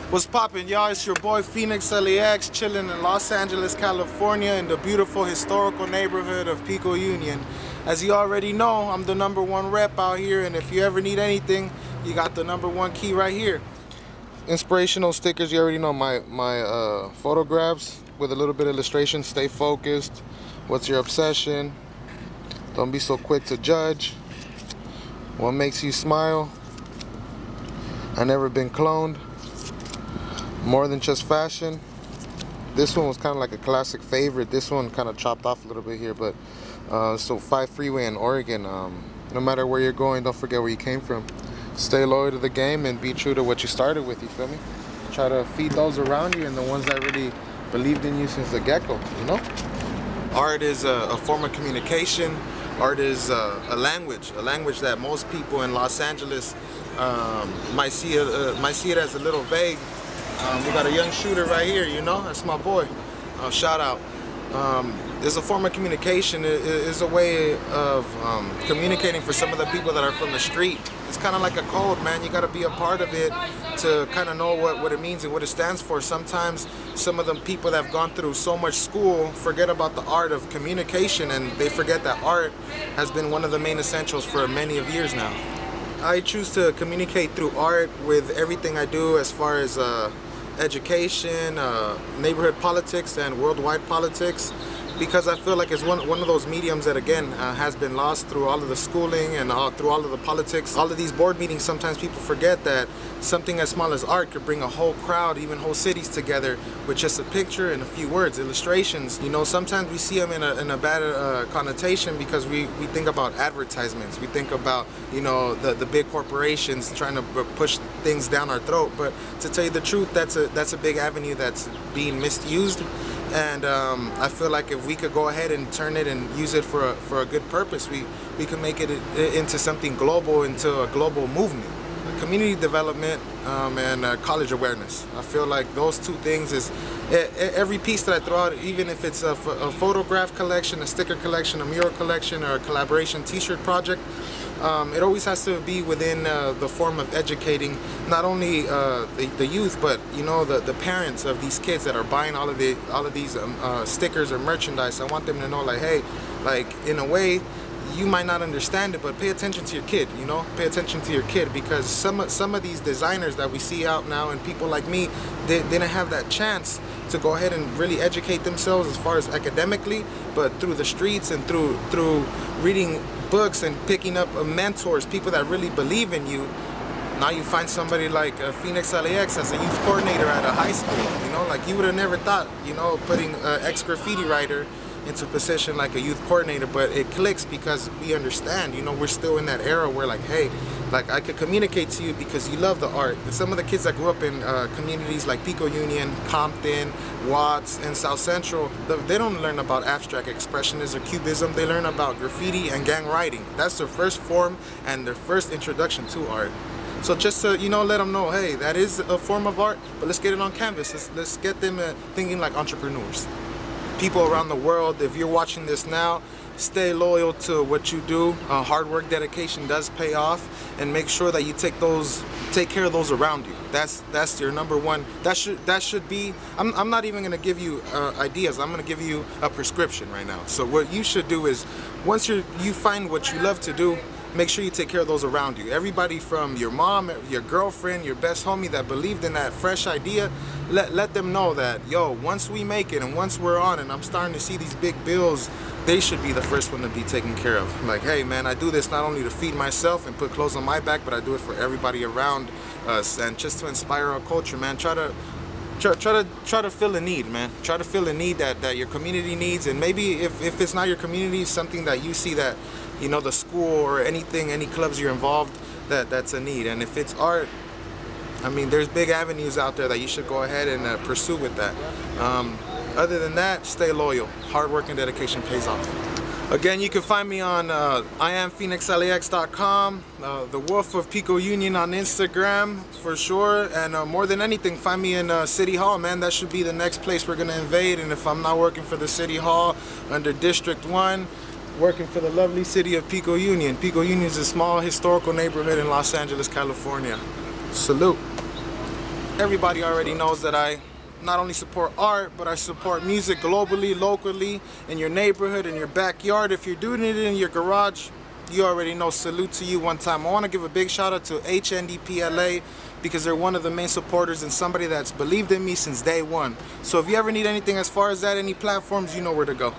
What's poppin', y'all? It's your boy Fenix LAX, chilling in Los Angeles, California, in the beautiful historical neighborhood of Pico Union. As you already know, I'm the #1 rep out here, and if you ever need anything, you got the #1 key right here. Inspirational stickers, you already know my photographs with a little bit of illustration. Stay focused. What's your obsession? Don't be so quick to judge. What makes you smile? I never been cloned. More than just fashion. This one was kind of like a classic favorite. This one kind of chopped off a little bit here, but so 5 Freeway in Oregon. No matter where you're going, don't forget where you came from. Stay loyal to the game and be true to what you started with, you feel me? Try to feed those around you and the ones that really believed in you since the get-go, you know? Art is a form of communication. Art is a language that most people in Los Angeles might see it as a little vague. We got a young shooter right here, you know, that's my boy. Shout out. It's a form of communication. It is a way of communicating for some of the people that are from the street. It's kind of like a code, man. You got to be a part of it to kind of know what it means and what it stands for. Sometimes some of the people that have gone through so much school forget about the art of communication, and they forget that art has been one of the main essentials for many of years now. I choose to communicate through art with everything I do as far as education, neighborhood politics, and worldwide politics, because I feel like it's one of those mediums that, again, has been lost through all of the schooling and through all of the politics. All of these board meetings, sometimes people forget that something as small as art could bring a whole crowd, even whole cities together with just a picture and a few words, illustrations. You know, sometimes we see them in a bad connotation because we think about advertisements. We think about, you know, the big corporations trying to push things down our throat. But to tell you the truth, that's a big avenue that's being misused. And I feel like if we could go ahead and turn it and use it for a good purpose, we can make it into something global, into a global movement. Community development and college awareness. I feel like those two things is every piece that I throw out, even if it's a photograph collection, a sticker collection, a mural collection, or a collaboration t-shirt project, it always has to be within the form of educating not only the youth, but, you know, the parents of these kids that are buying all of these stickers or merchandise. I want them to know, like, hey, like, in a way, you might not understand it, but pay attention to your kid, you know? Pay attention to your kid, because some of these designers that we see out now, and people like me, they didn't have that chance to go ahead and really educate themselves as far as academically, but through the streets and through reading books and picking up mentors, people that really believe in you. Now you find somebody like Fenix LAX as a youth coordinator at a high school, you know? Like, you would have never thought, you know, putting an ex-graffiti writer into a position like a youth coordinator, but it clicks because we understand, you know, we're still in that era where, like, hey, like, I could communicate to you because you love the art. And some of the kids that grew up in communities like Pico Union, Compton, Watts, and South Central, they don't learn about abstract expressionism or cubism. They learn about graffiti and gang writing. That's their first form and their first introduction to art. So just to, you know, let them know, hey, that is a form of art, but let's get it on canvas. Let's get them thinking like entrepreneurs. People around the world, if you're watching this now, stay loyal to what you do. Hard work, dedication does pay off, and make sure that you take care of those around you. That's your #1. That should be. I'm not even gonna give you ideas. I'm gonna give you a prescription right now. So what you should do is, once you find what you love to do, make sure you take care of those around you. Everybody from your mom, your girlfriend, your best homie that believed in that fresh idea, let them know that, yo, once we make it and once we're on and I'm starting to see these big bills, they should be the first one to be taken care of. Like, hey, man, I do this not only to feed myself and put clothes on my back, but I do it for everybody around us, and just to inspire our culture, man. Try to fill a need, man. Try to fill a need that your community needs, and maybe if it's not your community, something that you see that, you know, the school or anything, any clubs you're involved, that's a need. And if it's art, I mean, there's big avenues out there that you should go ahead and pursue with that. Other than that, stay loyal. Hard work and dedication pays off. Again, you can find me on IamFenixLAX.com, the Wolf of Pico Union on Instagram for sure, and more than anything, find me in City Hall, man. That should be the next place we're gonna invade. And if I'm not working for the City Hall under District 1, working for the lovely city of Pico Union. Pico Union is a small historical neighborhood in Los Angeles, California. Salute. everybody already knows that I not only support art, but I support music globally, locally, in your neighborhood, in your backyard. If you're doing it in your garage, you already know, salute to you one time. I want to give a big shout out to HNDP.LA because they're one of the main supporters and somebody that's believed in me since day one. So if you ever need anything as far as that, any platforms, you know where to go.